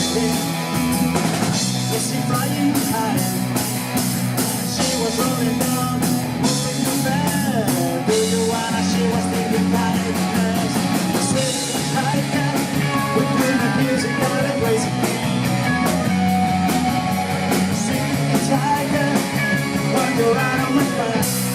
Was she flying high? She was rolling down, moving too fast. Do you wanna? She was thinking kindness. Sitting high down, with the music got a crazy. Singing tiger, when you're out on my back.